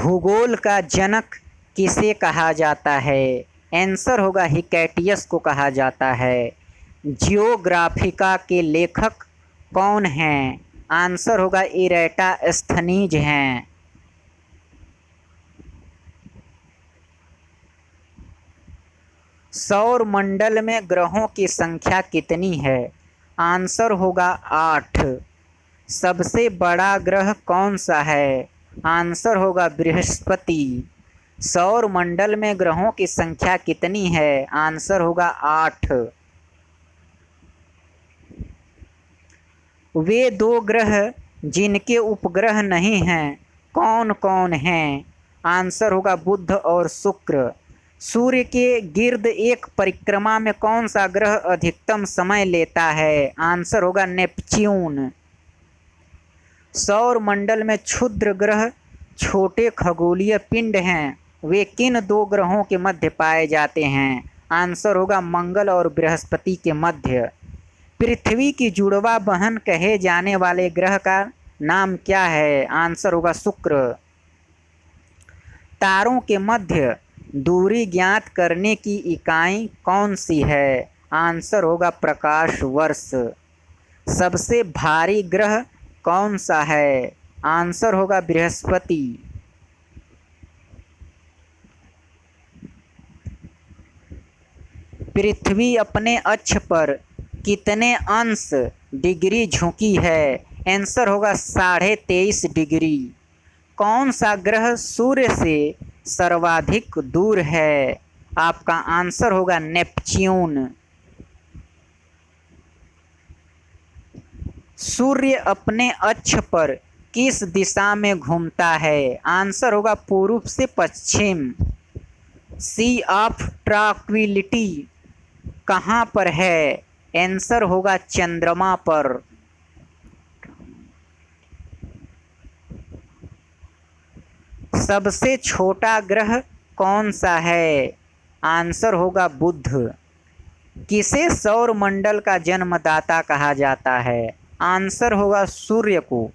भूगोल का जनक किसे कहा जाता है? आंसर होगा हिकैटियस को कहा जाता है। जियोग्राफिका के लेखक कौन हैं? आंसर होगा इरेटास्थनीज हैं। सौर मंडल में ग्रहों की संख्या कितनी है? आंसर होगा 8। सबसे बड़ा ग्रह कौन सा है? आंसर होगा बृहस्पति। सौर मंडल में ग्रहों की संख्या कितनी है? आंसर होगा 8। वे 2 ग्रह जिनके उपग्रह नहीं हैं कौन कौन हैं? आंसर होगा बुध और शुक्र। सूर्य के गिर्द एक परिक्रमा में कौन सा ग्रह अधिकतम समय लेता है? आंसर होगा नेपच्यून। सौर मंडल में क्षुद्र ग्रह छोटे खगोलीय पिंड हैं, वे किन 2 ग्रहों के मध्य पाए जाते हैं? आंसर होगा मंगल और बृहस्पति के मध्य। पृथ्वी की जुड़वा बहन कहे जाने वाले ग्रह का नाम क्या है? आंसर होगा शुक्र। तारों के मध्य दूरी ज्ञात करने की इकाई कौन सी है? आंसर होगा प्रकाश वर्ष। सबसे भारी ग्रह कौन सा है? आंसर होगा बृहस्पति। पृथ्वी अपने अक्ष पर कितने अंश डिग्री झुकी है? आंसर होगा 23.5 डिग्री। कौन सा ग्रह सूर्य से सर्वाधिक दूर है? आपका आंसर होगा नेपच्यून। सूर्य अपने अक्ष पर किस दिशा में घूमता है? आंसर होगा पूर्व से पश्चिम। सी ऑफ ट्रैंक्विलिटी कहाँ पर है? आंसर होगा चंद्रमा पर। सबसे छोटा ग्रह कौन सा है? आंसर होगा बुध। किसे सौर मंडल का जन्मदाता कहा जाता है? आंसर होगा सूर्य को।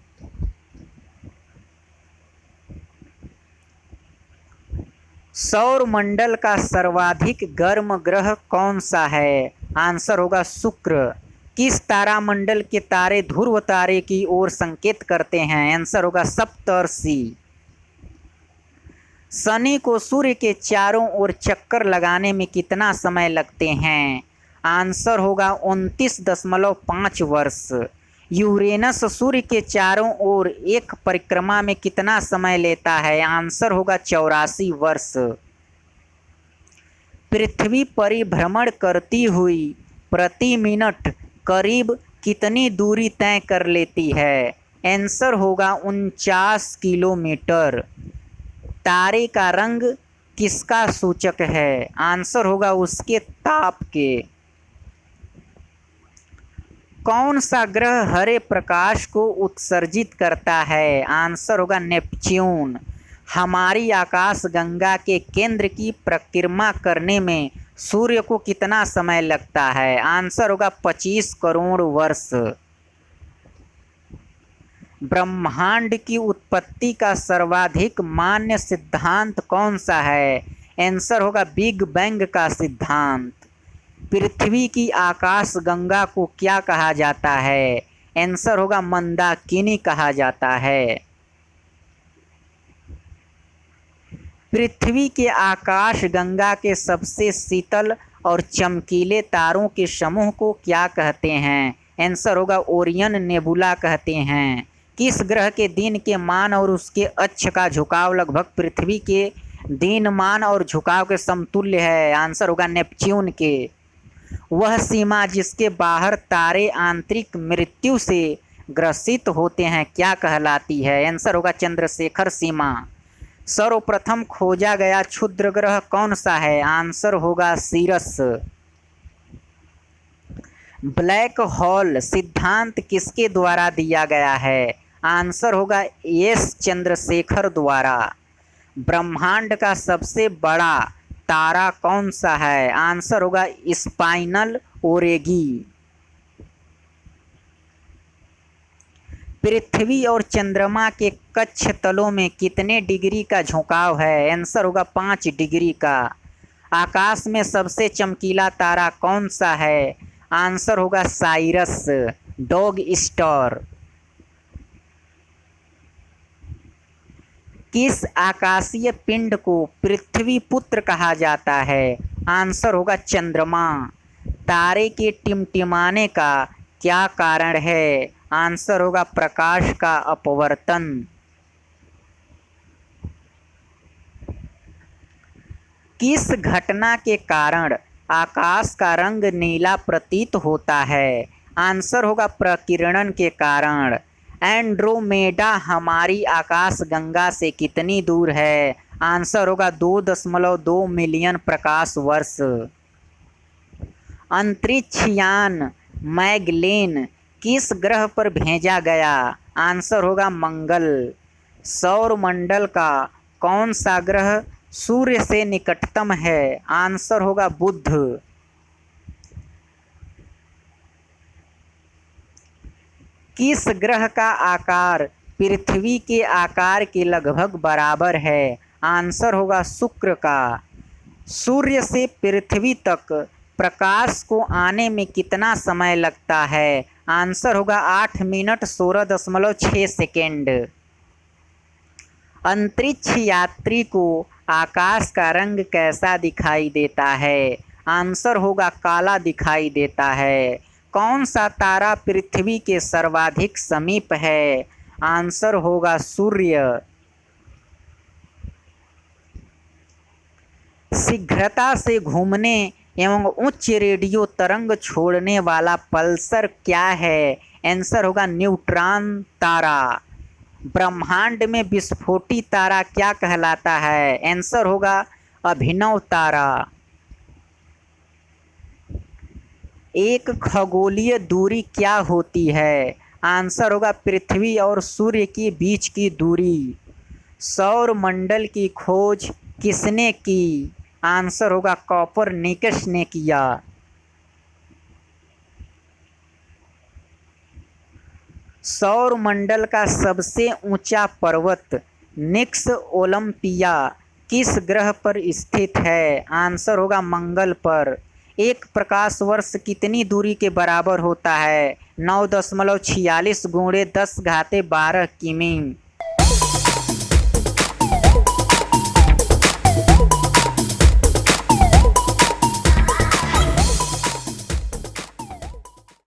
सौर मंडल का सर्वाधिक गर्म ग्रह कौन सा है? आंसर होगा शुक्र। किस तारामंडल के तारे ध्रुव तारे की ओर संकेत करते हैं? आंसर होगा सप्तर्षि। शनि को सूर्य के चारों ओर चक्कर लगाने में कितना समय लगते हैं? आंसर होगा 29.5 वर्ष। यूरेनस सूर्य के चारों ओर एक परिक्रमा में कितना समय लेता है? आंसर होगा 84 वर्ष। पृथ्वी परिभ्रमण करती हुई प्रति मिनट करीब कितनी दूरी तय कर लेती है? आंसर होगा 49 किलोमीटर। तारे का रंग किसका सूचक है? आंसर होगा उसके ताप के। कौन सा ग्रह हरे प्रकाश को उत्सर्जित करता है? आंसर होगा नेपच्यून। हमारी आकाशगंगा के केंद्र की परिक्रमा करने में सूर्य को कितना समय लगता है? आंसर होगा 25 करोड़ वर्ष। ब्रह्मांड की उत्पत्ति का सर्वाधिक मान्य सिद्धांत कौन सा है? आंसर होगा बिग बैंग का सिद्धांत। पृथ्वी की आकाशगंगा को क्या कहा जाता है? आंसर होगा मंदाकिनी कहा जाता है। पृथ्वी के आकाशगंगा के सबसे शीतल और चमकीले तारों के समूह को क्या कहते हैं? आंसर होगा ओरियन नेबुला कहते हैं। किस ग्रह के दिन के मान और उसके अक्ष का झुकाव लगभग पृथ्वी के दिनमान और झुकाव के समतुल्य है? आंसर होगा नेपच्यून के। वह सीमा जिसके बाहर तारे आंतरिक मृत्यु से ग्रसित होते हैं क्या कहलाती है? आंसर होगा चंद्रशेखर सीमा। सर्वप्रथम खोजा गया क्षुद्र ग्रह कौन सा है? आंसर होगा सीरस। ब्लैक होल सिद्धांत किसके द्वारा दिया गया है? आंसर होगा एस चंद्रशेखर द्वारा। ब्रह्मांड का सबसे बड़ा तारा कौन सा है? आंसर होगा स्पाइनल ओरेगी। पृथ्वी और चंद्रमा के कक्ष तलों में कितने डिग्री का झुकाव है? आंसर होगा 5 डिग्री का। आकाश में सबसे चमकीला तारा कौन सा है? आंसर होगा साइरस, डॉग स्टार। किस आकाशीय पिंड को पृथ्वी पुत्र कहा जाता है? आंसर होगा चंद्रमा। तारे के टिमटिमाने का क्या कारण है? आंसर होगा प्रकाश का अपवर्तन। किस घटना के कारण आकाश का रंग नीला प्रतीत होता है? आंसर होगा प्रकीर्णन के कारण। एंड्रोमेडा हमारी आकाशगंगा से कितनी दूर है? आंसर होगा 2.2 मिलियन प्रकाश वर्ष। अंतरिक्ष यान मैगलेन किस ग्रह पर भेजा गया? आंसर होगा मंगल। सौर मंडल का कौन सा ग्रह सूर्य से निकटतम है? आंसर होगा बुध। किस ग्रह का आकार पृथ्वी के आकार के लगभग बराबर है? आंसर होगा शुक्र का। सूर्य से पृथ्वी तक प्रकाश को आने में कितना समय लगता है? आंसर होगा 8 मिनट 16.6 सेकेंड। अंतरिक्ष यात्री को आकाश का रंग कैसा दिखाई देता है? आंसर होगा काला दिखाई देता है। कौन सा तारा पृथ्वी के सर्वाधिक समीप है? आंसर होगा सूर्य। शीघ्रता से घूमने एवं उच्च रेडियो तरंग छोड़ने वाला पल्सर क्या है? आंसर होगा न्यूट्रॉन तारा। ब्रह्मांड में विस्फोटी तारा क्या कहलाता है? आंसर होगा अभिनव तारा। एक खगोलीय दूरी क्या होती है? आंसर होगा पृथ्वी और सूर्य के बीच की दूरी। सौर मंडल की खोज किसने की? आंसर होगा कोपरनिकस ने किया। सौर मंडल का सबसे ऊंचा पर्वत निक्स ओलंपिया किस ग्रह पर स्थित है? आंसर होगा मंगल पर। एक प्रकाश वर्ष कितनी दूरी के बराबर होता है? 9.46 × 10⁻12 किमी।